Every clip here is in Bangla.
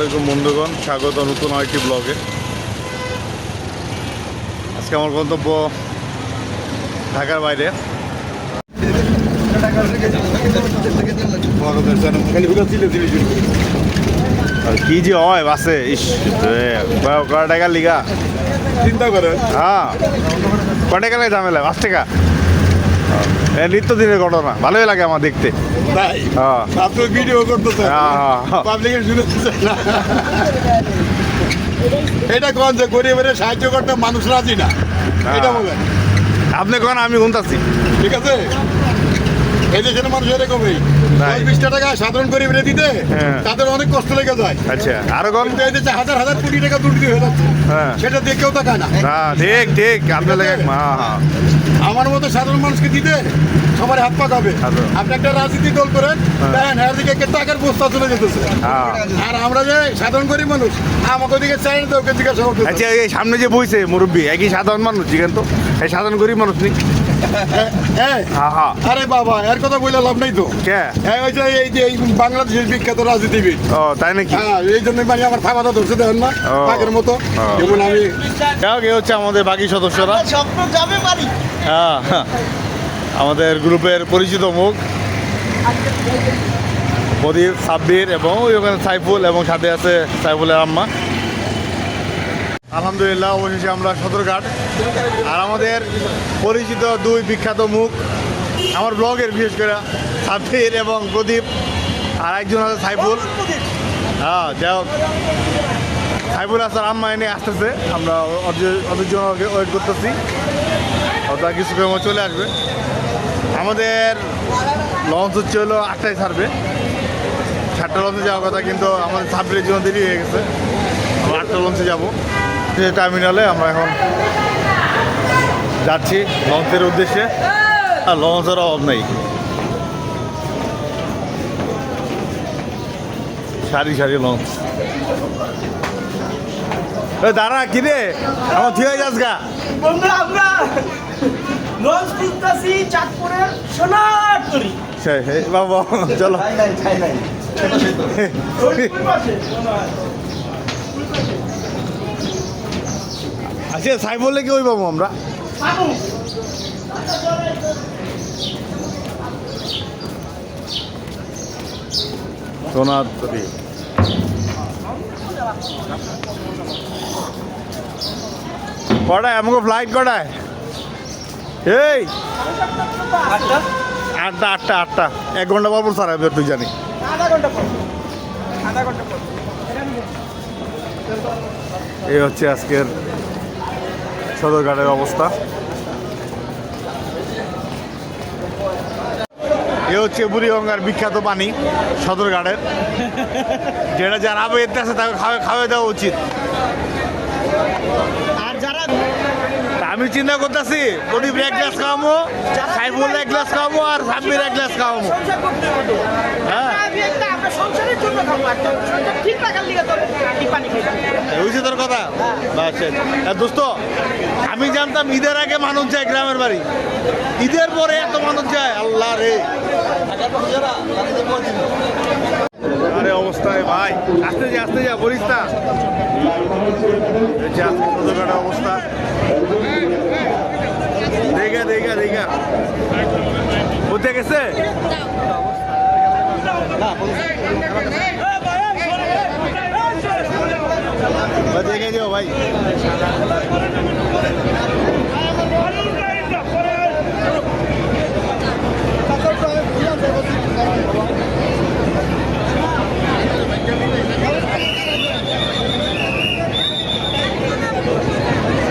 আলাইকুম বন্ধুগণ, স্বাগত নতুন আরেকটি ব্লগে। আজকে আমার গন্তব্য ঢাকার বাইরে। আর কি যে হয় বাসে, ইস কয় টাকার লিগা চিন্তা করেন। হ্যাঁ, কয় টাকা লাগে ঝামেলা? 5 টাকা। নিত্যদিনের ঘটনা, ভালোই লাগে আমার দেখতে। ভিডিও করতেছে, এটা কোন যে গরিবের সাহায্য করতে মানুষ রাজি না, এটা বলেন আপনি কোন, আমি গুনতাছি। ঠিক আছে, এই দেশের মানুষ এরকমই। 20 টাকা সাধারণ গরিবের দিতে তাদের অনেক কষ্ট লেগে যায়। আচ্ছা, আরো কম এই দেশে হাজার হাজার কোটি টাকা দুর্নীতি হয়ে যাচ্ছে, সেটা দেখেও তাকায় না। ঠিক ঠিক, আপনার লেগে আমার মতো সাধারণ মানুষকে দিতে সবার হাত পাকাবে। আপনি একটা রাজনীতি দল করেন, দেখেন এর দিকে টাকার বস্তা চলে যেতেছে, আর আমরা যে সাধারণ গরিব মানুষ আমাকে ওদিকে চাই না, ওকে জিজ্ঞাসা করতে। আচ্ছা, এই সামনে যে বইছে মুরব্বী, একই সাধারণ মানুষ, জিজ্ঞেন তো এই সাধারণ গরিব মানুষ নেই? আরে বাবা, এর কথা বলে লাভ নাই তো। ওই যে এই যে বাংলাদেশের বিখ্যাত রাজনীতিবিদ। ও তাই নাকি? এই জন্যই মানে আমার খাওয়া ধরছে, দেখেন না আগের মতো। যেমন আমি হচ্ছে আমাদের বাকি সদস্যরা, আমাদের গ্রুপের পরিচিত মুখ প্রদীপ, সাব্বির এবং ওই ওখানে সাইফুল, এবং সাথে আছে সাইফুলের আম্মা। আলহামদুলিল্লাহ, অবশেষে আমরা সদরঘাট। আর আমাদের পরিচিত দুই বিখ্যাত মুখ আমার ব্লগের, বিশেষ করে সাব্বির এবং প্রদীপ, আর একজন আছে সাইফুল। যাই হোক, সাইফুল আসার আম্মা এনে আসতেছে, আমরা ওদের জন্য ওয়েট করতেছি, ওটা কিছু সময় চলে আসবে। আমাদের লঞ্চ হচ্ছে হলো 8টায় ছাড়বে, 7টা লঞ্চে যাওয়ার কথা, কিন্তু আমাদের সাব্বিরের জন্য দেরি হয়ে গেছে, আমরা 8টা লঞ্চে যাবো। টার্মিনালে আমরা এখন যাচ্ছি লঞ্চের উদ্দেশ্যে, আর লঞ্চের অভাব নেই, সারি সারি লঞ্চ। দাঁড়া, কিরে আমার থিয়ে যাস গা। বাবা চলো, আচ্ছা সাই বললে কি ওই পাবো আমরা? সোনাতরি কটায় আমাকে ফ্লাইট কটায়? এই 8টা 1 ঘন্টা পর পর ছাড়াবে, তুই জানি। এই হচ্ছে আজকের সদরঘাটের অবস্থা। এ হচ্ছে বুড়িগঙ্গার বিখ্যাত পানি সদরঘাটের, যেটা যারা আবেদতে আছে তাকে খাওয়া দেওয়া উচিত। আর যারা, আমি চিন্তা করতেছি প্রদীপ 1 গ্লাস খাওয়াবো, সাইফুল 1 গ্লাস খাওয়াবো, আর সাব্বির 1 গ্লাস খাওয়াবো। হ্যাঁ, বুঝছি তোর কথা। দোস্ত, আমি জানতাম ঈদের আগে মানুষ যায় গ্রামের বাড়ি, ঈদের পরে এত মানুষ যায়, আল্লাহ রে। আরে অবস্থায় ভাই, আস্তে যা বলিস না। অবস্থা দেখা বুঝতে গেছে। দেখে দিও ভাই,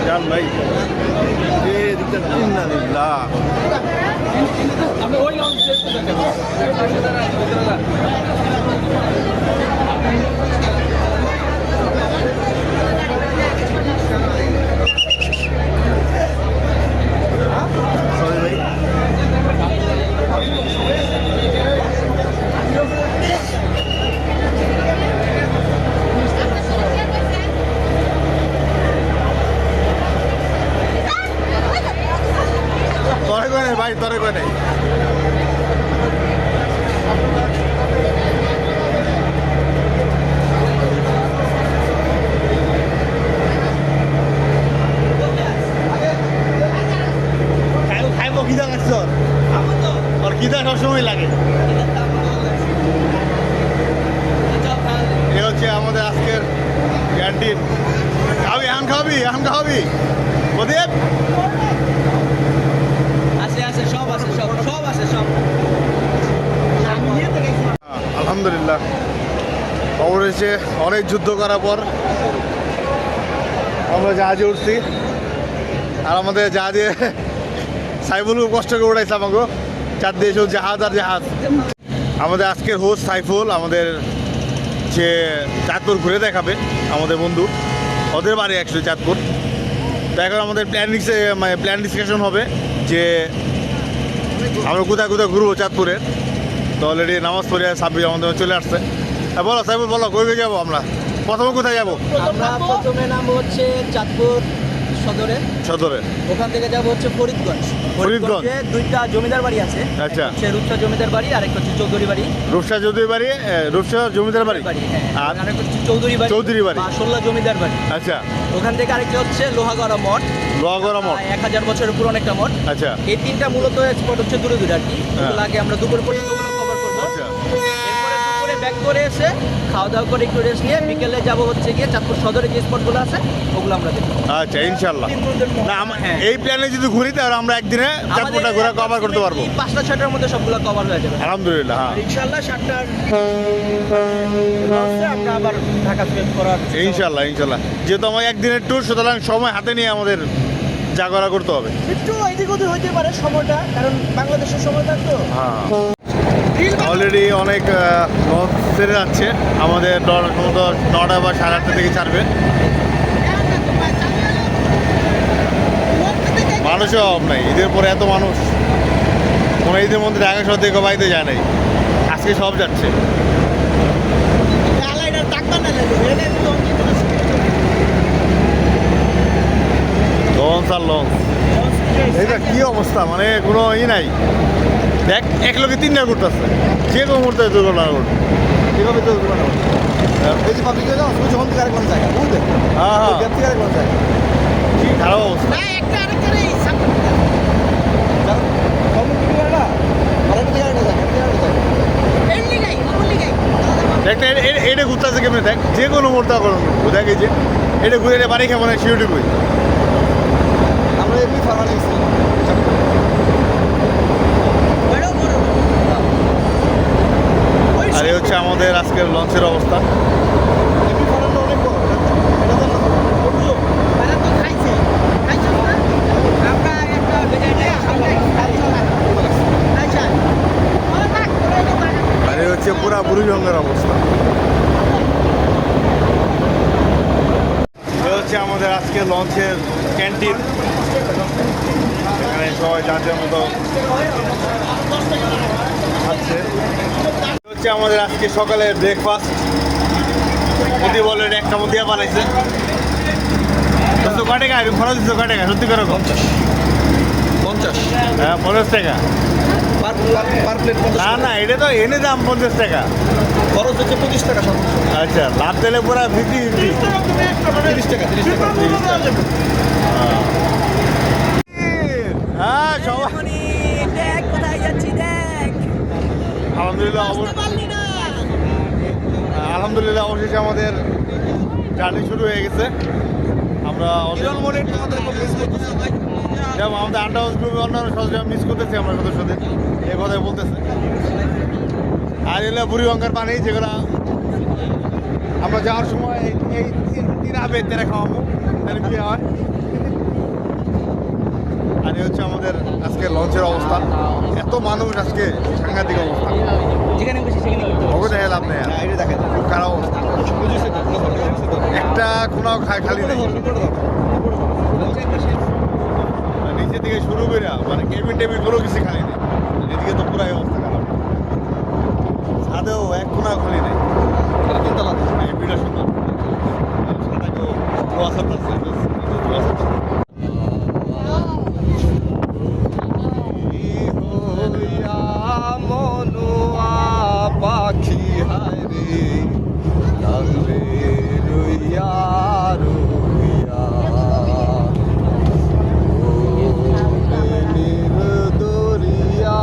জান ভাই সময় লাগে। এ হচ্ছে আমাদের আজকের ক্যান্টিন। খাবি আম খাবি প্রদীপ? আছে সব আছে সব আছে সব। আলহামদুলিল্লাহ, খবর হয়েছে অনেক যুদ্ধ করার পর আমরা জাহাজে উঠছি। আর আমাদের জাহাজে সাইফুল খুব কষ্ট করে উঠাইছে আমাকে, চার দিয়ে এসেও জাহাজ আর জাহাজ। আমাদের আজকের হোস্ট সাইফুল আমাদের যে চাঁদপুর ঘুরে দেখাবে, আমাদের বন্ধু, ওদের বাড়ি অ্যাকচুয়ালি চাঁদপুর। তো এখন আমাদের প্ল্যান ডিসকাশন হবে যে আমরা কোথায় কোথায় ঘুরবো চাঁদপুরে। তো অলরেডি নামাজ পড়ে সাব্বির আমাদের চলে আসছে। হ্যাঁ বলো সাইফুল, বলো কই যাবো আমরা? প্রথমে কোথায় যাবো? আমরা প্রথমে নামবো হচ্ছে চাঁদপুর সদরে। ওখান থেকে যাবো হচ্ছে ফরিদগঞ্জ। ফরিদগঞ্জে দুইটা জমিদার বাড়ি আছে। আচ্ছা, সে রূপসা জমিদার বাড়ি আর একটা হচ্ছে চৌধুরী বাড়ি। রূপসা জমিদার বাড়ি আর আরেকটা হচ্ছে চৌধুরী বাড়ি বা সোল্লা জমিদার বাড়ি। আচ্ছা, ওখান থেকে আরেকটা হচ্ছে লোহাগড়া মঠ। 1000 বছরের পুরনো একটা মঠ। আচ্ছা, এই তিনটা মূলত স্পট হচ্ছে দূরে আর কি। ওগুলো আগে আমরা দুপুর পর্যন্ত কভার করবো। আচ্ছা, এরপরে দুপুরে ব্যাক করে এসে খাওয়া দাওয়া করে একটু রেস্ট নিয়ে বিকেলে যাবো হচ্ছে গিয়ে চাঁদপুর সদরে যে স্পটগুলো আছে ওগুলো আমরা দেখবো। আচ্ছা ইনশাল্লাহ। না এই প্ল্যানে যদি ঘুরি তাহলে আমরা একদিনে চাঁদপুরটা ঘুরে কভার করতে পারবো। 5টা-6টার মধ্যে সবগুলো কভার হয়ে যাবে আলহামদুলিল্লাহ। হ্যাঁ ইনশাল্লাহ 7টার আমরা আবার ঢাকা ট্রেন করার ইনশাল্লাহ। যেহেতু আমার একদিনের ট্যুর, সুতরাং সময় হাতে নিয়ে আমাদের যা করা করতে হবে। একটু এদিক ওদিক হইতে পারে সময়টা, কারণ বাংলাদেশের সময়টা তো। হ্যাঁ অলরেডি অনেক লঞ্চ ছেড়ে যাচ্ছে। আমাদের সম্ভবত 9টা বা 8:30 থেকে ছাড়বে। মানুষের অভাব নাই, ঈদের পরে এত মানুষ। কোনো ঈদের মধ্যে ঢাকা শহর থেকে বাড়িতে যায় নাই, আজকে সব যাচ্ছে। লঞ্চ আর লঞ্চ, এটা কি অবস্থা, মানে কোনো নাই। দেখ এক লোকে 3টা ঘুরতেছে, যে কোনো মুহূর্তে দুর্ঘটনা ঘটবে। কীভাবে দুর্ঘটনা ঘটবে? হ্যাঁ হ্যাঁ, কি খারাপ অবস্থা। দেখ এটা ঘুরতেছে কেমনি, দেখ যে কোনো মুহূর্তে দেখ এই যে এটা ঘুরে বাড়ি খাবো না, সিউটি বই আমরা এমনি ফারা নিয়েছি। আর এই হচ্ছে আমাদের আজকের লঞ্চের অবস্থা। আর এই হচ্ছে পুরা বুড়িগঙ্গার অবস্থা। এই হচ্ছে আমাদের আজকে লঞ্চের ক্যান্টিন, এখানে সবাই যার মতো আছে। হচ্ছে আমাদের আজকে সকালে ব্রেকফাস্ট। প্রতি বলে একটা মধ্যে বানাইছে। কয় টাকা খরচ দিচ্ছে? কয় টাকা সত্যি করে? 50। হ্যাঁ 50 টাকা। না এটা তো এনে দাম 50 টাকা, খরচ হচ্ছে 25 টাকা। আচ্ছা লাভ দিলে পুরা 50 30 টাকা। হ্যাঁ সবাই কোথায় যাচ্ছি দেখ। আলহামদুলিল্লাহ অবশেষে আমাদের জার্নি শুরু হয়ে গেছে। আমরা যেমন আমাদের আন্ডার হাউস গ্রুপে অন্যান্য সদস্য মিস করতেছি, আমরা সদস্যদের এই কথাই বলতেছে। আর এগুলো বুড়িগঙ্গার পানি, যেগুলো আমরা যাওয়ার সময় এই 3 আবেদ তেরা খাওয়াবো, তাহলে বিয়ে হয়। আর এই হচ্ছে আমাদের আজকে লঞ্চের অবস্থা। এত মানুষ আজকে, সাংঘাতিক অবস্থা। যেখানে বসে সেখানে অবশ্যই দেখে লাভ নেই, খুব খারাপ অবস্থা। একটা কোনাও খালি নেই, নিচে থেকে শুরু করে মানে কেবিন টেবিন কোনো কিছু খালি নেই। এদিকে তো পুরাই অবস্থা খারাপ, ছাদেও এক কোনাও খালি নেই। এই ভিডিও সুন্দর মনুয়া পাখি হায় রে, লাগবে রইয়া রইয়া দরিয়া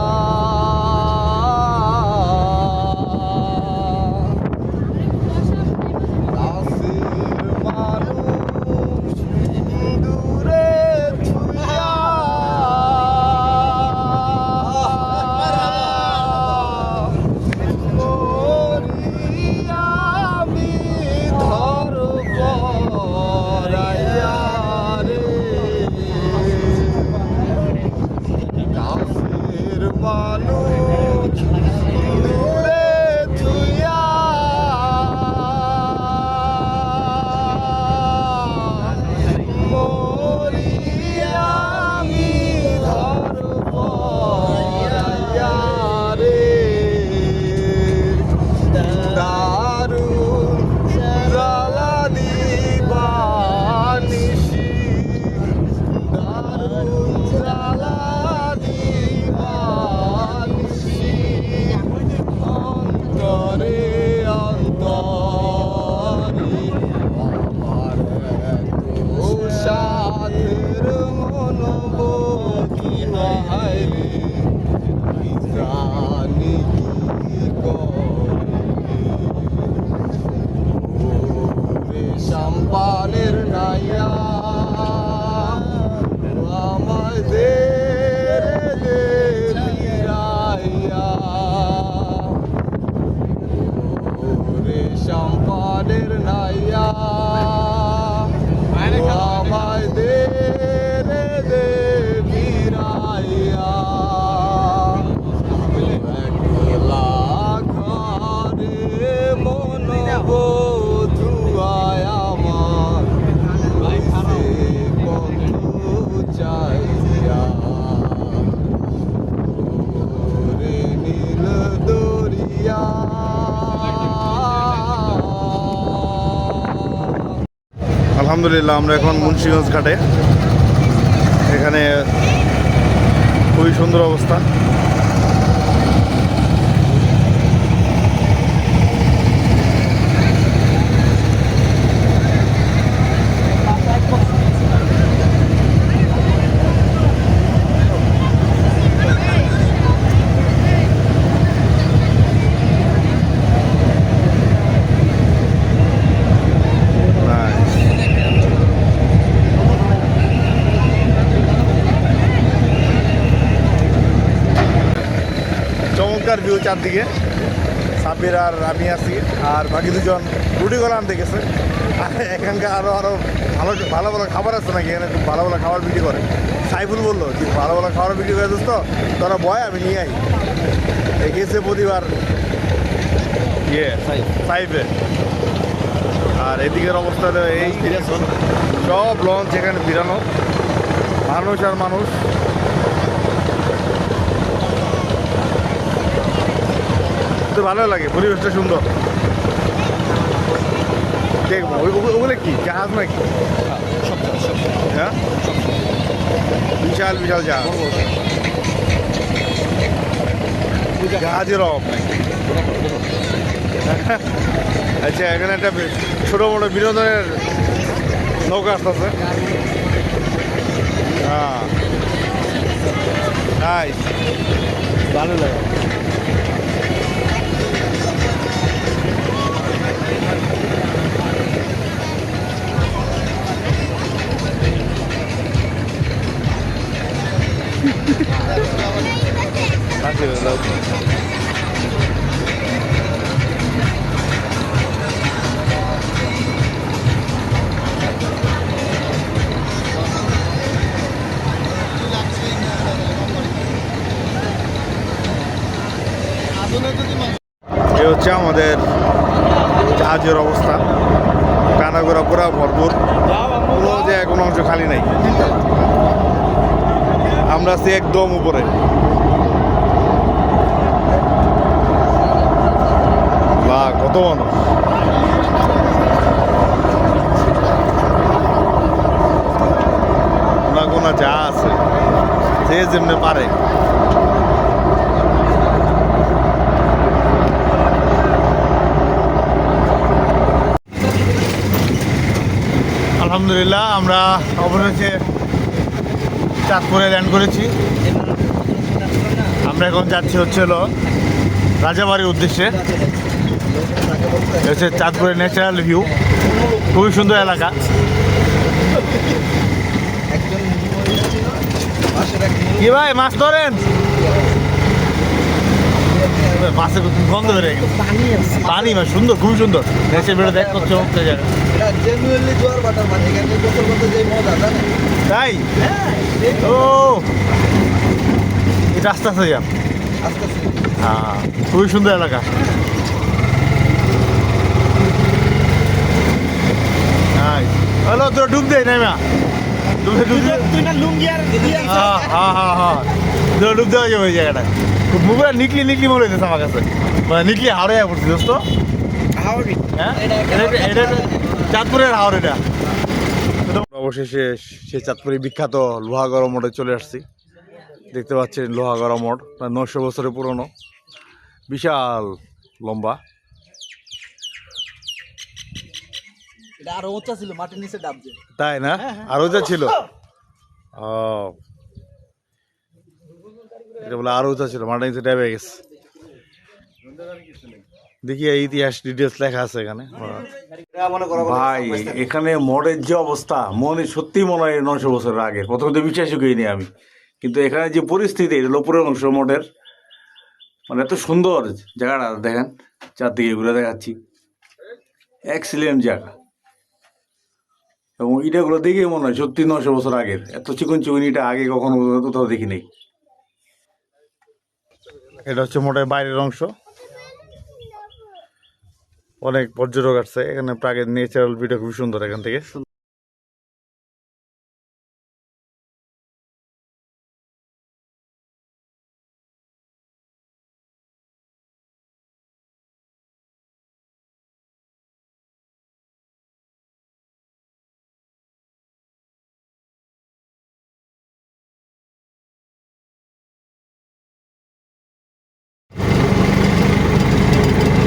সম্পানের নাইয়া আমাদের ফিরাইয়া রে সম্পানের নাইয়া আমাদের ফিরাইয়া একলা ঘরে মন বধুয়ায় আমার বন্ধু চাইয়া রে নীল দরিয়া। আলহামদুলিল্লাহ আমরা এখন মুন্সিগঞ্জ ঘাটে, এখানে খুবই সুন্দর অবস্থা। চমৎকার ভিউ চারদিকে। সাব্বির আর আমি আছি, আর বাকি দুজন রুটি কলা আনতে গেছে। আর এখানকার আরও ভালো ভালো ভালো খাবার আছে নাকি, এখানে খুব ভালো ভালো খাবার বিক্রি করে। সাইফুল বললো যে ভালো ভালো খাবার বিক্রি করে দোস্ত, তোরা বয় আমি নিয়ে আই। গেছে প্রতিবার সাইফে। আর এদিকের অবস্থা এই সব লঞ্চ এখানে ফিরানো, মানুষ আর মানুষ। ভালো লাগে, পরিবেশটা সুন্দর। দেখবো ওগুলো কি জাহাজ নাকি? হ্যাঁ, বিশাল বিশাল জাহাজ, জাহাজের অভাব নাই। আচ্ছা, এখানে একটা ছোটো মোটো বিনোদনের নৌকা আসতেছে। হ্যাঁ, ভালো লাগে। এ হচ্ছে আমাদের জাহাজের অবস্থা। কানাগোড়া পুরা ভরপুর, কোনো জায়গায় কোনো অংশ খালি নাই। আমরা আছি একদম উপরে। বা কত মানুষ! কোনা কোনা যা আছে, যে যেমনি পারে। আলহামদুলিল্লাহ আমরা অবশেষে চাঁদপুরে ল্যান্ড করেছি। আমরা এখন যাচ্ছি হচ্ছে হলো রাজাবাড়ির উদ্দেশ্যে। হচ্ছে চাঁদপুরের ন্যাচারাল ভিউ, খুবই সুন্দর এলাকা। কি ভাই মাছ ধরেন? মাছের গন্ধ ধরে গেছে। পানি মাছ সুন্দর, খুবই সুন্দর। দেশের বেড়ে দেখ করছে জায়গা। তাই ও এটা আস্তে আস্তে যা। হ্যাঁ, খুবই সুন্দর এলাকা। হ্যালো, তোর ডুব দেয় না মা, ডুব ডুব দেওয়া যাবে ওই জায়গাটা। মুখটা নিকলি নিকলি মনে হইতেছে আমার কাছে, মানে নিকলি হাওড়ে পড়ছি দোস্ত। হ্যাঁ, এটা চাঁদপুরের হাওড়। এটা অবশেষে সেই চাঁদপুরের বিখ্যাত লোহাগড়া মোড়ে চলে আসছি। দেখতে পাচ্ছেন লোহাগড়া মোড়, প্রায় 900 বছরের পুরনো, বিশাল লম্বা। আরো উঁচা ছিল, মাটির নিচে ডাবছে। তাই না? আরো যা ছিল। ও, এটা বলে আরো উঁচা ছিল, মাটির নিচে ডাবে গেছে। দেখি এই ইতিহাস ডিটেলস লেখা আছে এখানে। ভাই এখানে মঠের যে অবস্থা মনে সত্যি মনে হয় 900 বছরের আগে, প্রথমে তো বিশ্বাসই করিনি আমি, কিন্তু এখানে যে পরিস্থিতি এটা হলো উপরের অংশ মঠের, মানে এত সুন্দর জায়গাটা দেখেন, চারদিকে ঘুরে দেখাচ্ছি, এক্সিলেন্ট জায়গা। এবং ইটাগুলো দেখে মনে হয় সত্যি 900 বছর আগের, এত চিকন চিকন ইটা আগে কখনো কোথাও দেখিনি। এটা হচ্ছে মোটের বাইরের অংশ, অনেক পর্যটক আসছে এখানে, প্রাকৃতিক ন্যাচারাল ভিউটা খুব সুন্দর এখান থেকে।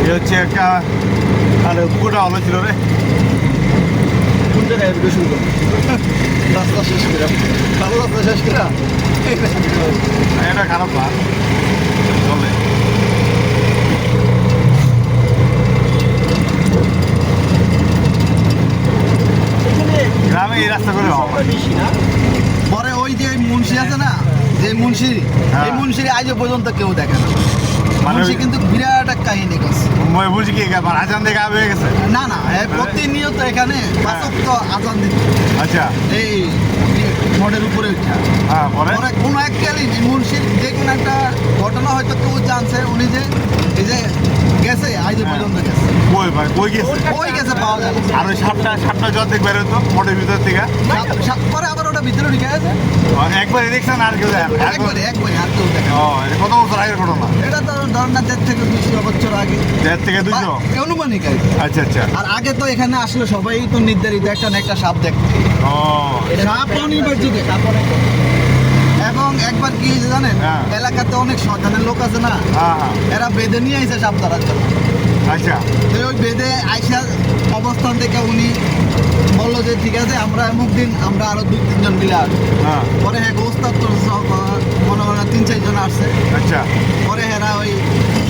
এটা হচ্ছে একটা আরে পুকুরটা ভালো ছিল রে, কোন জায়গায় ভিডিও শুরু করবো? রাস্তা শেষ করে ভালো রাস্তা শেষ করে এটা খারাপ না চলে। গ্রামে এই রাস্তা করে হওয়া বেশি না। পরে ওই যে মুন্সি আছে না, যে মুন্সি, হ্যাঁ। এই মুন্সির আজও পর্যন্ত কেউ দেখে না। মানে মুন্সি কিন্তু বিরাট এক কাহিনী করছে। মই বুঝি কি ব্যাপার, আজান দেখে হয়ে গেছে। না না, প্রতিনিয়ত এখানে পাঁচক্ত আজান দিত আচ্ছা এই মঠের উপরে উঠা। হ্যাঁ পরে পরে কোনো এককালীন এই মুন্সির যে কোনো একটা ঘটনা হয়তো কেউ জানছে, উনি যে এই যে গেছে আজও পর্যন্ত গেছে, কই ভাই কই গেছে? ওই গেছে পাওয়া যায় না। আর ওই সাপটা জল দেখবে বেরোতো মোটের ভিতর থেকে, পরে আবার ওটা ভিতরে ঢুকে আছে একবার দেখছেন আর কেউ দেখেন? একবারে আর কেউ দেখে না। ও এটা কত বছর আগের ঘটনা? এটা তো ধরেন না 1.5 থেকে 200 বছর আগে, 1.5 থেকে 200? অনুমানিক আর কি। আচ্ছা আচ্ছা। আর আগে তো এখানে আসলে সবাই তো নির্ধারিত একটা না একটা সাপ দেখতো, ও সাপ অনিবার্য দেখা। এবং একবার কি হয়েছে জানেন, হ্যাঁ। এলাকাতে অনেক শয়তানের লোক আছে না, হ্যাঁ হ্যাঁ এরা বেঁধে নিয়ে আইসে সাপ ধরার জন্য। আচ্ছা তো ওই বেঁধে আইসা অবস্থান থেকে উনি বললো যে ঠিক আছে আমরা অমুক দিন আমরা আরো 2-3 জন মিলে আসবো। হ্যাঁ পরে হ্যাঁ ওস্তাদ তো মনে হয় 3-4 জন আসছে। আচ্ছা পরে এরা ওই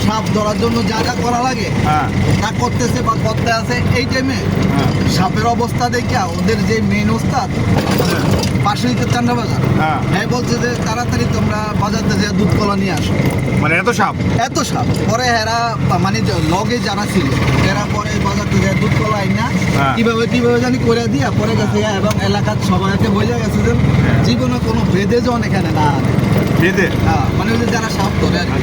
সাপ ধরার জন্য যা যা করা লাগে হ্যাঁ তা করতেছে বা করতে আছে। এই টাইমে হ্যাঁ সাপের অবস্থা দেখিয়া ওদের যে মেইন ওস্তাদ পাশেই তো চান্ডা বাজার, হ্যাঁ। হ্যাঁ বলছে যে তাড়াতাড়ি তোমরা বাজারতে যে দুধ কলা নিয়ে আসো। মানে এত সাপ? এত সাপ। পরে এরা মানে লগে যারা ছিল এরা পরে বাজার থেকে দুধ কলা আইনা হ্যাঁ। কিভাবে জানি করে দিয়া পরে গেছে এবং এলাকার সবাইকে বোঝা গেছে যে জীবনে কোনো বেদে জন এখানে না আনে। বেঁধে? হ্যাঁ, মানে ওই যে যারা সাপ ধরে আর কি,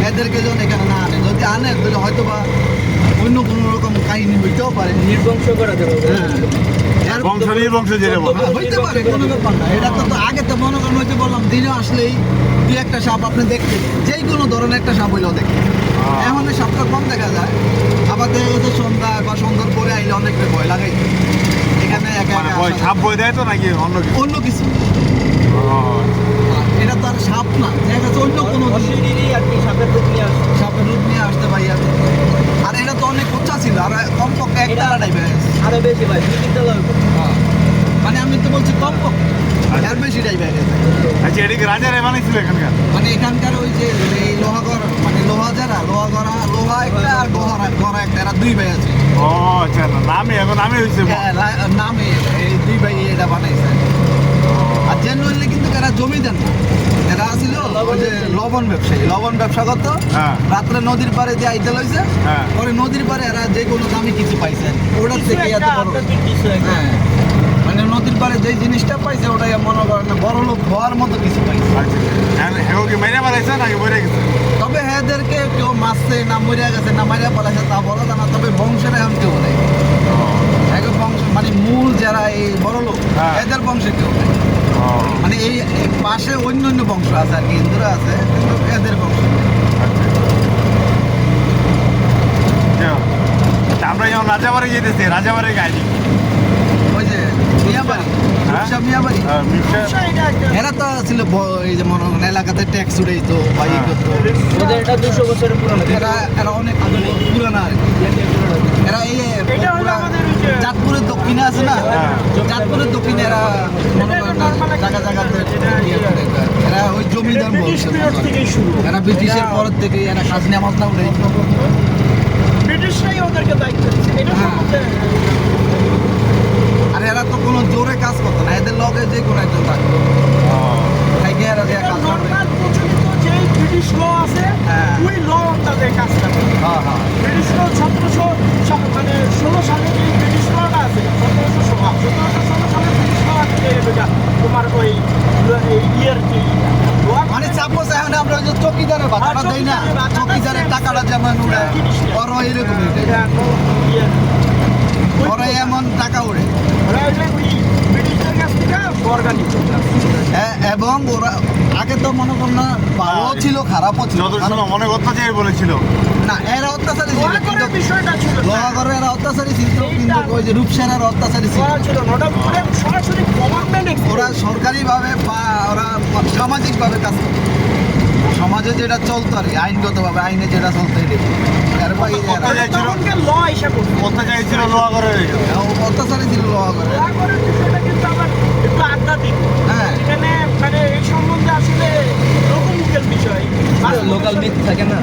এদেরকে জন এখানে না আনে। যদি আনে তাহলে হয়তো বা অন্য কোনো রকম কাহিনী হইতেও পারে। নির্বংশ করা যাবে। হ্যাঁ, বংশ নির্বংশ যেটা বলে। হইতে পারে, কোনো ব্যাপার না। এটা তো আগে তো মনে করেন ওই যে বললাম দিনে আসলেই 2-1টা সাপ আপনি দেখতে, যেই কোনো ধরনের একটা সাপ হইলেও দেখতে। এখন এই সাপটা কম দেখা যায়, আবার দেখা গেছে সন্ধ্যা বা সন্ধ্যার পরে আইলে অনেকটা ভয় লাগাই এখানে একা মানে একা ওই আসা। সাপ বই দেয় তো নাকি অন্য কিছু? অন্য কিছু, ও, এটা তো আর সাপ না, দেখা গেছে অন্য কোনো অশরীরই আর কি সাপের রূপ নিয়ে আসছে। সাপের রূপ নিয়ে আসতে পারি। আর এটা তো অনেক উচ্চা ছিল, আর কমপক্ষে একটা টাইপের আরো বেশি ভাই, 2-3 তলা হইবো। মানে আমি তো বলছি কমপক্ষে এর বেশি টাইপের। আচ্ছা এটা কি রাজারাই বানাইছিল এখানকার? মানে এখানকার ওই যে এই লোহাগড়, মানে লোহা যারা লোহা একটা আর গড়া একটা, এরা 2 ভাই আছে। ও আচ্ছা, নামে এখন নামে হয়েছে। নামে এই 2 ভাই এটা বানাইছে। আর জেনুইনলি কিন্তু এরা জমি দেন না, এরা ছিল ওই যে লবণ ব্যবসা করতো। হ্যাঁ। রাত্রে নদীর পাড়ে যে আইতে লইছে, হ্যাঁ। পরে নদীর পাড়ে এরা যে কোনো দামি কিছু পাইছে, ওটার থেকে এত বড়। হ্যাঁ, মানে নদীর পাড়ে যে জিনিসটা পাইছে ওটাই মনে করেন না বড় লোক হওয়ার মতো কিছু পাইছে। আচ্ছা এখন কি মেরে বানাইছে নাকি মরে গেছে? তবে এদেরকে কেউ মারছে না মরিয়া গেছে না মারিয়া পালাইছে তা বলা যায় না, তবে বংশের এখন কেউ নেই। এখন বংশ মানে মূল যারা এই বড় লোক, হ্যাঁ। এদের বংশে কেউ নেই। ও, মানে এই পাশে অন্য বংশ আছে আর কি, হিন্দুরা আছে কিন্তু এদের বংশ নেই। আচ্ছা, আমরা যখন রাজাবাড়ি যেতেছি, রাজাবাড়ির কাহিনী ওই যে মিয়াবাড়ি, রূপসা মিয়াবাড়ি, এরা তো ছিল এই যে মনে করেন এলাকাতে ট্যাক্স উঠাইতো বা ই করতো। ওদের এটা 200 বছরের পুরনো। এরা অনেক পুরানা আর কি। এরা এই চাঁদপুরের দক্ষিণে আছে না, চাঁদপুরের দক্ষিণে এরা মনে করেন জায়গাতে ইয়ে করে। এরা ওই জমিদার বংশ, এরা ব্রিটিশের পর থেকে এরা খাজনা মামলা উঠাইতো। ব্রিটিশরাই ওদেরকে দায়িত্ব দিচ্ছে এটা সম্বন্ধে আর এরা তো কোনো জোরে কাজ করতো না, এদের লগে যে কোনো একজন থাকতো তাইকে এরা দিয়ে কাজ করবে। নর্মাল প্রচলিত যে ব্রিটিশ ল আছে হ্যাঁ। ওই ল তাদের কাজ করে হ্যাঁ হ্যাঁ ব্রিটিশ ল 1700 মানে 16 সালে যে ব্রিটিশ লটা আছে 1716 সালে ব্রিটিশ ল আছে যেটা তোমার ওই ইয়ের যে মানে সাপোজ এখন আমরা ওই যে চকিদারের ভাতাটা দেই না, চকিদারের টাকাটা যেমন উড়ে ওরা এরকম ওরা এমন টাকা উড়ে। ব্রিটিশদের কাছ থেকে অর্গানিক হ্যাঁ, এবং ওরা আগে তো মনে কর না ভালো ছিল খারাপও ছিল, যত সময় মনে করতো যে বলেছিল না এরা অত্যাচারী ছিল, কিন্তু বিষয়টা ছিল লোহাগড়ে এরা অত্যাচারী ছিল, কিন্তু ওই যে রূপসার অত্যাচারী ছিল। ছিল ওটা সরাসরি গভর্নমেন্ট ওরা সরকারিভাবে বা ওরা সামাজিকভাবে কাজ করতো, সমাজে যেটা চলতো আর কি আইনগতভাবে আইনে যেটা চলতো এটাই। এর বাইরে এরা ল হিসাবে অত্যাচারী ছিল লোহা করে অত্যাচারী ছিল লোহাগড়ে। বিষয়টা কিন্তু আবার একটু আধ্যাত্মিক হ্যাঁ এখানে মানে এই সম্বন্ধে আসলে লোকমুখের বিষয় লোকাল মিথ থাকে না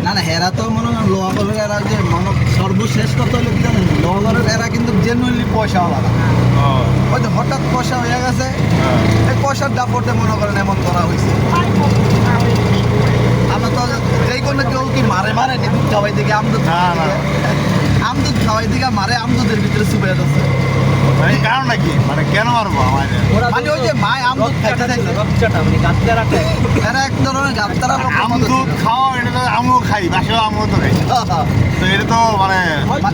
না না এরা তো মনে হয় লোহাগড়ের এরা যে মনে সর্বশেষ কথা হলো কি জানেন, লোহাগড়ের এরা কিন্তু জেনুইনলি পয়সা আলাদা, ওই যে হঠাৎ পয়সা হয়ে গেছে এই পয়সার দাপটে মনে করেন এমন করা হয়েছে। আমরা তো এই কোনো কেউ কি মারে মারে নি দুধ খাওয়াই দিকে আমদুদ আমদুদ খাওয়াই দিকে মারে আমদুদের ভিতরে চুপে যাচ্ছে। মানে কারণ নাকি মানে কেন মারবো আমাদের মানে ওই যে মায় আমদুদ খাইতে চাইছে, এরা এক ধরনের গাত্তারা আমদুধ খাওয়া এটা তো আমিও খাই বাসায় আমিও তো খাই তো এটা তো মানে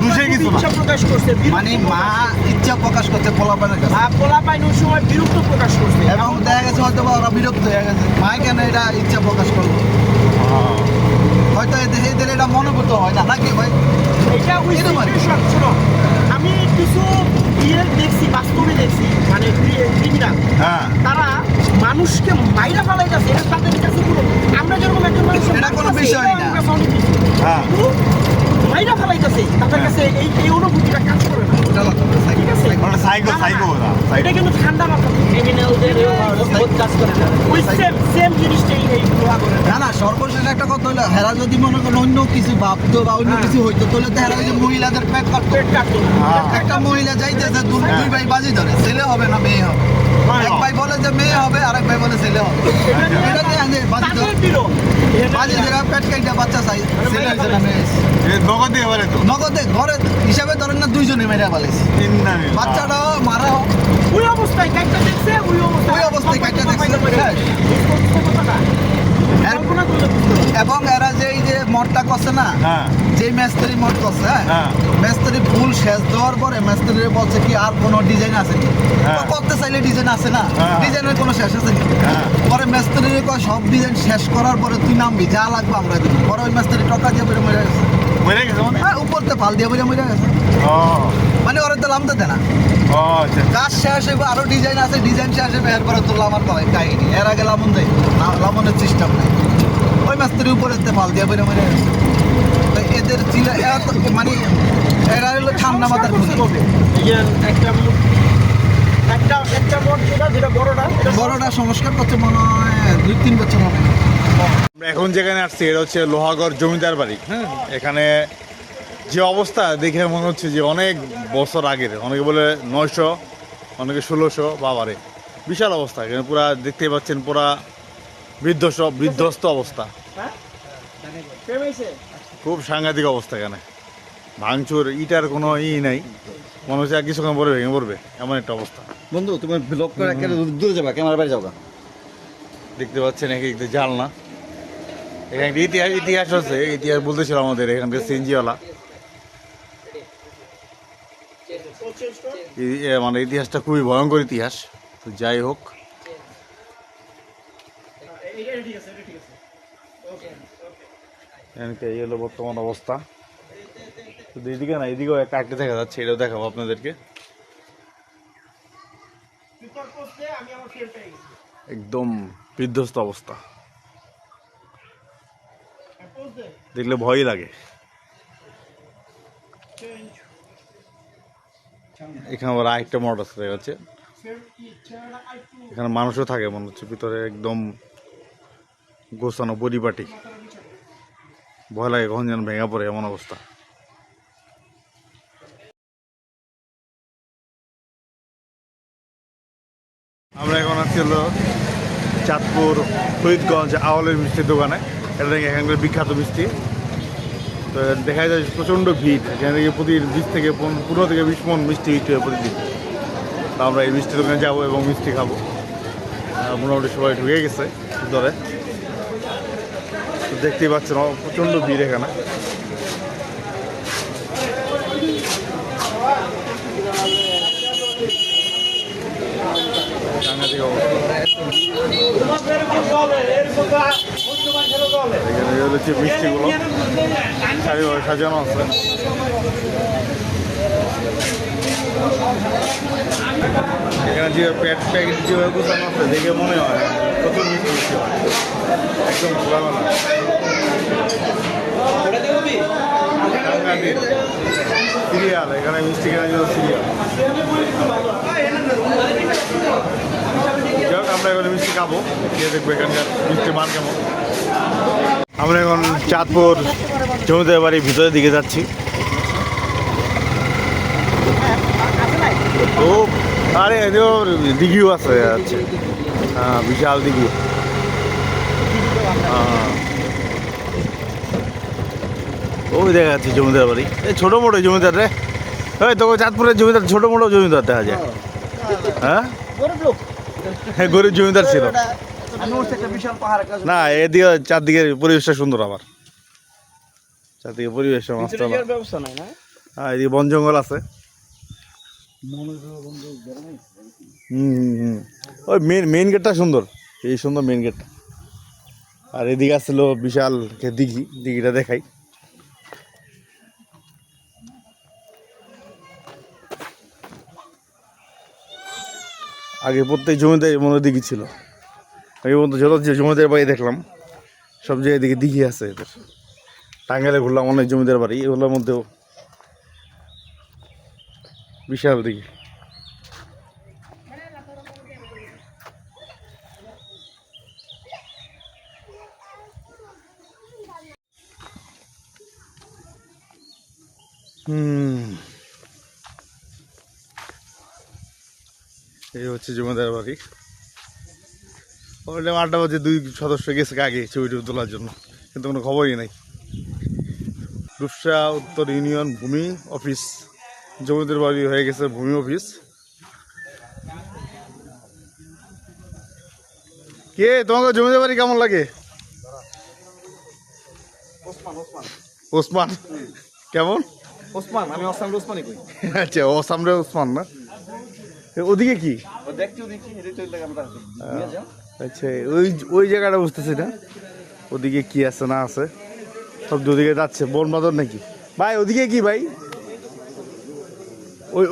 দুষে কিছু না প্রকাশ করছে মানে মা ইচ্ছা প্রকাশ করছে পোলাপানের কাছে, পোলাপাইন ওই সময় বিরক্ত প্রকাশ করছে এবং দেখা গেছে হয়তো বা ওরা বিরক্ত হয়ে গেছে মায় কেন এটা ইচ্ছা প্রকাশ করলো, হয়তো এদের এটা মনোভূত হয় না নাকি ভাই। এটা ওই সিচুয়েশন শোনো আমি কিছু ইয়ে দেখছি বাস্তবে দেখছি মানে ক্রিমিনাল হ্যাঁ তারা মানুষকে মাইরা ফেলাইতেছে এটা তাদের কাছে পুরো আমরা যেরকম একজন মানুষ এটা কোনো বিষয় না। হ্যাঁ মাইরা ফেলাইতেছে তাদের কাছে এই অনুভূতিটা কাজ করে না চলো ঠিক আছে ওটা সাইকো সাইকো ওরা এটা কিন্তু ঠান্ডা মাথা ক্রিমিনালদের কাজ করে না ওই সেম জিনিসটাই এই লোহা করে না না সর্বশেষ একটা কথা হলো হেরা যদি মনে করেন অন্য কিছু ভাবতো বা অন্য কিছু হইতো তাহলে তো হেরা ওই যে মহিলাদের পেট কাটতো। পেট কাটতো একটা মহিলা যাইতেছে দুই ভাই বাজি ধরে ছেলে হবে না মেয়ে হবে, এক ভাই বলে যে মেয়ে হবে আরেক ভাই বলে ছেলে হবে, এটা নিয়ে আগে বাজি ধরে তাদের দিল বাজি ধরে পেট কাইটা বাচ্চা চাই ছেলে হয়েছে না মেয়ে হয়েছে। নগদ দিয়ে বলে তো নগদে ঘরে হিসাবে ধরেন না দুইজনে মেরে ফেলেছে, বাচ্চাটাও মারাও ওই অবস্থায় কাইটা দেখছে ওই অবস্থায় কাইটা দেখছে, হ্যাঁ। কল্পনা করলে বুঝতে পারবে। এবং এরা যে এই যে মদটা করছে না হ্যাঁ যে মেস্তরি মদ করছে হ্যাঁ। মেস্তরি ফুল শেষ দেওয়ার পরে মেস্তরি বলছে কি আর কোনো ডিজাইন আছে নি, হ্যাঁ। তো করতে চাইলে ডিজাইন আছে না, হ্যাঁ। ডিজাইনের কোনো শেষ আছে নি, হ্যাঁ। পরে মেস্তরি সব ডিজাইন শেষ করার পরে তুই নামবি যা লাগবে আমরা দিব, পরে ওই মেস্তরি টকা দিয়ে বেরো মরে গেছে, মরে গেছে মানে হ্যাঁ উপরতে ফাল দিয়ে বেরো মরে গেছে, ও মানে ওরা তো নামতে দেয় না, ও আচ্ছা কাজ শেষ হইব আরো ডিজাইন আছে ডিজাইন শেষ হইবে এরপরে তো লামার কাহিনী, এর আগে লামন দেয় না, লামনের সিস্টেম নাই, ওই মাস্টারের উপরে ফাল দিয়ে বেরো মরে গেছে। তো এদের ছিল এরা তো মানে এরা হলো ঠান্ডা মাথার খুনি। এই যে একটা মঠ যেটা বড়টা বড়টা সংস্কার করছে মনে হয় 2-3 বছর হবে। আমরা এখন যেখানে আসছি এটা হচ্ছে লোহাগড় জমিদার বাড়ি হ্যাঁ এখানে যে অবস্থা দেখে মনে হচ্ছে যে অনেক বছর আগের, অনেকে বলে 900 অনেকে 1600 বাবারে বিশাল অবস্থা এখানে পুরা দেখতেই পাচ্ছেন পুরা বিধ্বস্ত অবস্থা, খুব সাংঘাতিক অবস্থা এখানে ভাঙচুর ইটার কোনো নাই মনে হচ্ছে আর কিছুক্ষণ পরে ভেঙে পড়বে এমন একটা অবস্থা। বন্ধু তুমি ব্লক করে একেবারে দূরে যাবা ক্যামেরা বাইরে যাওগা, দেখতে পাচ্ছেন এক একটু জাল না এখানে ইতিহাস আছে, ইতিহাস বলতেছিল আমাদের এখানকার সিএনজিওয়ালা মানে ইতিহাসটা খুবই ভয়ঙ্কর ইতিহাস। তো যাই হোক এই হলো বর্তমান অবস্থা, শুধু এদিকে না এদিকেও একটা আঁকড়ে দেখা যাচ্ছে, এটাও দেখাবো আপনাদেরকে। একদম বিধ্বস্ত অবস্থা, দেখলে ভয়ই লাগে। এখানে আবার আরেকটা মঠ আছে দেখা যাচ্ছে, এখানে মানুষও থাকে মনে হচ্ছে ভিতরে, একদম গোছানো পরিপাটি। ভয় লাগে কখন যেন ভেঙে পড়ে এমন অবস্থা। আমরা এখন আছি হলো চাঁদপুর ফরিদগঞ্জ আওয়ালের মিষ্টির দোকানে। এটা নাকি এখানকার বিখ্যাত মিষ্টি। তো দেখা যায় প্রচণ্ড ভিড়, এখানে থেকে প্রতি 20 থেকে 15 থেকে 20 মণ মিষ্টি বিক্রি হয় প্রতিদিন। তো আমরা এই মিষ্টি দোকানে যাবো এবং মিষ্টি খাবো। মোটামুটি সবাই ঢুকে গেছে ভিতরে, তো দেখতেই পাচ্ছেন প্রচণ্ড ভিড় এখানে। সাংঘাতিক অবস্থা। এখানে হচ্ছে মিষ্টিগুলো সারিভাবে সাজানো আছে। এখানে যে প্যাকেট যেভাবে গুছানো আছে দেখে মনে হয় প্রচুর মিষ্টি মিষ্টি হয়, একদম খোলামেলা। সিরিয়াল, এখানে মিষ্টি কেনার জন্য সিরিয়াল। যাই হোক, আমরা এখানে মিষ্টি খাবো, গিয়ে দেখবো এখানকার মিষ্টির মান কেমন। আমরা এখন চাঁদপুর জমিদার বাড়ির ভিতরের দিকে যাচ্ছি। ও আরে এদিকেও দিঘিও আছে, আচ্ছা হ্যাঁ, বিশাল দিঘি। ওই দেখা যাচ্ছে জমিদার বাড়ি, এই ছোটো মোটো জমিদার রে। ওই তো চাঁদপুরের জমিদার ছোটো মোটো জমিদার দেখা যায়। হ্যাঁ হ্যাঁ, গরিব জমিদার ছিল না। এদিকে চারদিকে পরিবেশটা সুন্দর, আমার চারদিকে পরিবেশটা মাস্ত। ব্যবস্থা নাই না? হ্যাঁ, এদিকে বন জঙ্গল আছে। ওই মেইন গেটটা সুন্দর, এই সুন্দর মেইন গেটটা। আর এদিকে আসছিল বিশাল দিঘি, দিঘিটা দেখাই। আগে প্রত্যেক জমিদার মনে দিঘি ছিল। আমি পর্যন্ত যত যে জমিদার বাড়ি দেখলাম সব জায়গায় দিকে দিঘি আছে এদের। টাঙ্গাইলে ঘুরলাম অনেক জমিদার বাড়ি, এগুলোর মধ্যেও বিশাল দিঘি। এই হচ্ছে জমিদার বাড়ি। ওইটা 8টা বাজে 2 সদস্য গেছে আগে ছবি টবি তোলার জন্য, কিন্তু কোনো খবরই নাই। রূপসা উত্তর ইউনিয়ন ভূমি অফিস, জমিদার বাড়ি হয়ে গেছে ভূমি অফিস। কে তোমাকে জমিদার বাড়ি কেমন লাগে? ওসমান কেমন? ওসমান, আমি ওসমান ওসমানই কই। আচ্ছা, ওসামরে ওসমান না? ওদিকে কি? দেখছি এটা চলে আমরা আচ্ছা, ওই জায়গাটা বুঝতেছি না ওদিকে কি আছে না আছে। সব দুদিকে যাচ্ছে, বন বাঁধর নাকি ভাই? ওদিকে কি ভাই?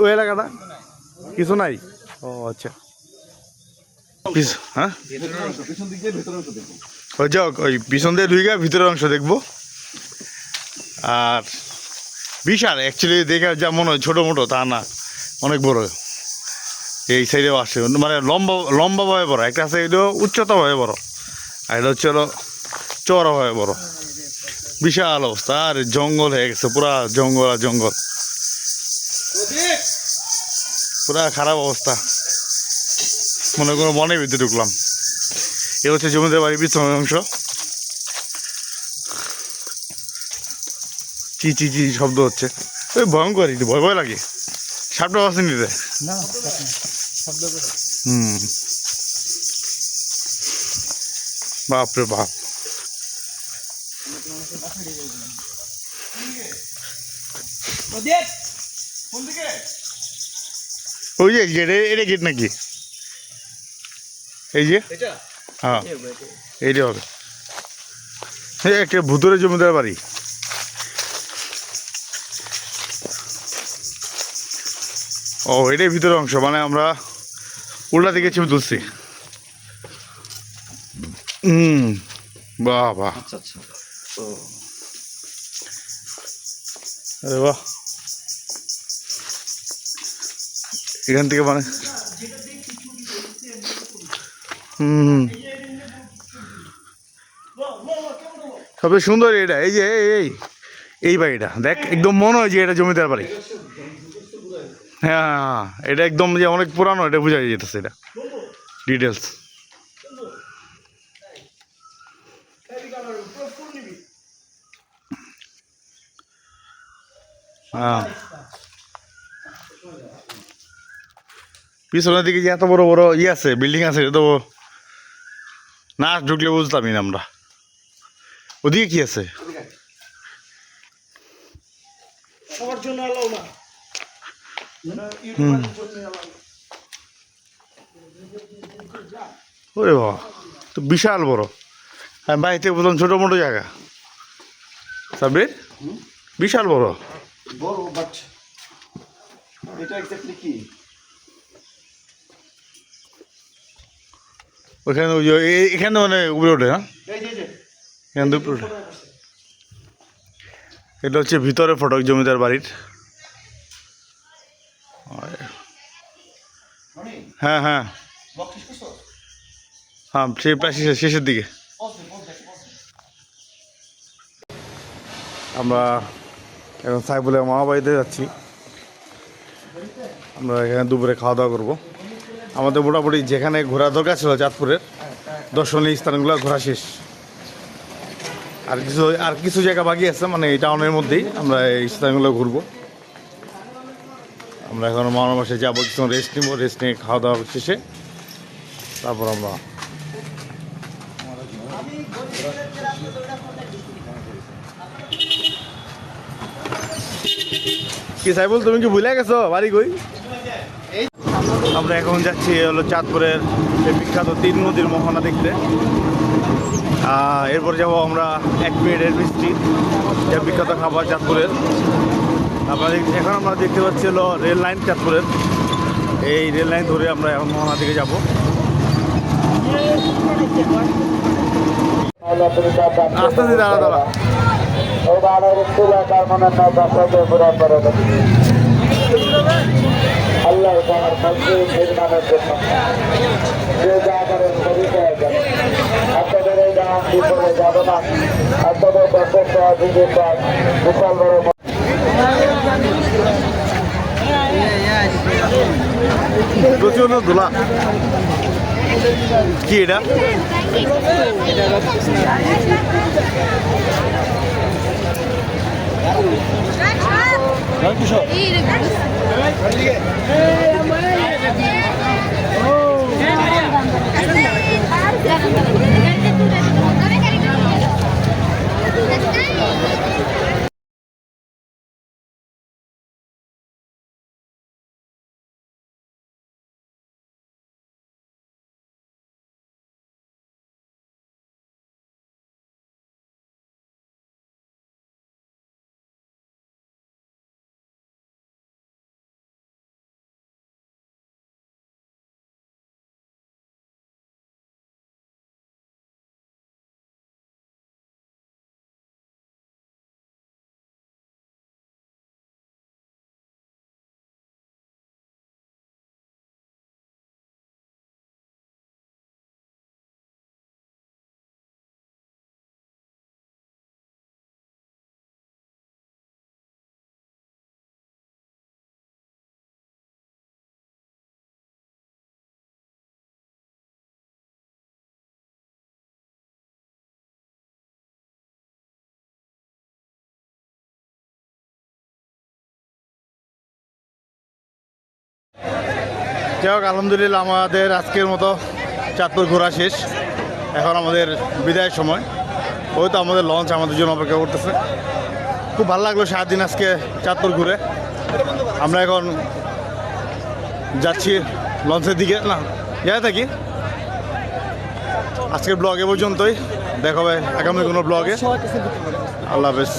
ওই এলাকাটা কিছু নাই? ও আচ্ছা, হ্যাঁ ওই যাক, ওই পিছন দিয়ে ঢুকে ভিতরের অংশ দেখবো। আর বিশাল অ্যাকচুয়ালি দেখে যা মনে হয় ছোটো মোটো তা না, অনেক বড়। এই সাইডেও আসে, মানে লম্বাভাবে বড়। একটা আছে এটা উচ্চতাভাবে বড়, আর এটা হচ্ছে হলো চওড়াভাবে বড়। বিশাল অবস্থা। আর জঙ্গল হয়ে গেছে, পুরা জঙ্গল আর জঙ্গল, পুরা খারাপ অবস্থা। মনে করো বনের ভিতরে ঢুকলাম। এ হচ্ছে জমিদার বাড়ির পিছনের অংশ। চি চি চি শব্দ হচ্ছে, ওই ভয়ঙ্কর, ভয় ভয় লাগে। সাপটা আছে নিতে বাপরে বাপ। ওই যে গেট, এটা গেট নাকি? এই যে হ্যাঁ, এইটা হবে। একটা ভুতুরে জমিদার বাড়ি। ও, এটাই ভিতরের অংশ, মানে আমরা উল্টা দিকে ছবি তুলছি। বাহ বাহ, আচ্ছা আচ্ছা। আরে বাহ, এখান থেকে মানে সবচেয়ে সুন্দর এটা, এই যে এই বাড়িটা দেখ, একদম মনে হয় যে এটা জমিদার বাড়ি। হ্যাঁ হ্যাঁ হ্যাঁ, এটা একদম যে অনেক পুরানো, এটা বোঝা যেতেছে এটা ডিটেলস। হ্যাঁ, পিছনের দিকে যে এত বড় বড় আছে, বিল্ডিং আছে, এটা তো না ঢুকলে বুঝতামই না আমরা। ওদিকে কি আছে? সবার জন্য এলাও না। ওরে বাবা, তো বিশাল বড়। হ্যাঁ, বাড়িতে বুঝলাম ছোটো মোটো জায়গা, সাব্বির বিশাল বড়। বড় বাট এটা এক্স্যাক্টলি কি? ওইখানে ওই এখানে মানে উপরে ওঠে। হ্যাঁ, এখান থেকে উপরে ওঠে। এটা হচ্ছে ভিতরে ফটক জমিদার বাড়ির। হ্যাঁ হ্যাঁ হ্যাঁ, সেই প্রায় শেষের দিকে। আমরা এখন সাইফুলের মামা বাড়িতে যাচ্ছি। আমরা এখানে দুপুরে খাওয়া দাওয়া করবো। আমাদের মোটামুটি যেখানে ঘোরা দরকার ছিল চাঁদপুরের দর্শনীয় স্থানগুলো ঘোরা শেষ। আর কিছু জায়গা বাকি আছে, মানে এই টাউনের মধ্যেই আমরা এই স্থানগুলো ঘুরবো। আমরা এখন মামা বাসায় যাবো, কিছু রেস্ট নিবো, রেস্ট নিয়ে খাওয়া দাওয়া শেষে তারপর আমরা কি সাইফুল, তুমি কি ভুলে গেছো বাড়ি কই? আমরা এখন যাচ্ছি হলো চাঁদপুরের এই বিখ্যাত 3 নদীর মোহনা দেখতে। এরপর যাবো আমরা 1 মিনিটের মিষ্টি, যা বিখ্যাত খাবার চাঁদপুরের। এখন আমরা দেখতে পাচ্ছি হলো রেল লাইন চাঁদপুরের। এই রেল লাইন ধরে আমরা এখন মোহনা দিকে যাবো। আস্তে আস্তে দাঁড়া দাঁড়া। আল্লাহ তাআলার মসজিদ নির্মাণের জন্য যে যা করেন পরিচয় দেন। আপনাদের এই নাম বিপদে যাবে না। আপনাদের দর্শক সহযোগিতা বিশাল বড় প্রচুর ধুলা। কি এটা? যাই হোক, আলহামদুলিল্লাহ আমাদের আজকের মতো চাঁদপুর ঘোরা শেষ। এখন আমাদের বিদায়ের সময়। ওই তো আমাদের লঞ্চ আমাদের জন্য অপেক্ষা করতেছে। খুব ভালো লাগলো সারাদিন আজকে চাঁদপুর ঘুরে। আমরা এখন যাচ্ছি লঞ্চের দিকে, না যাই থাকি। আজকের ব্লগ এ পর্যন্তই, দেখা হবে আগামী কোনো ব্লগে। আল্লাহ হাফেজ।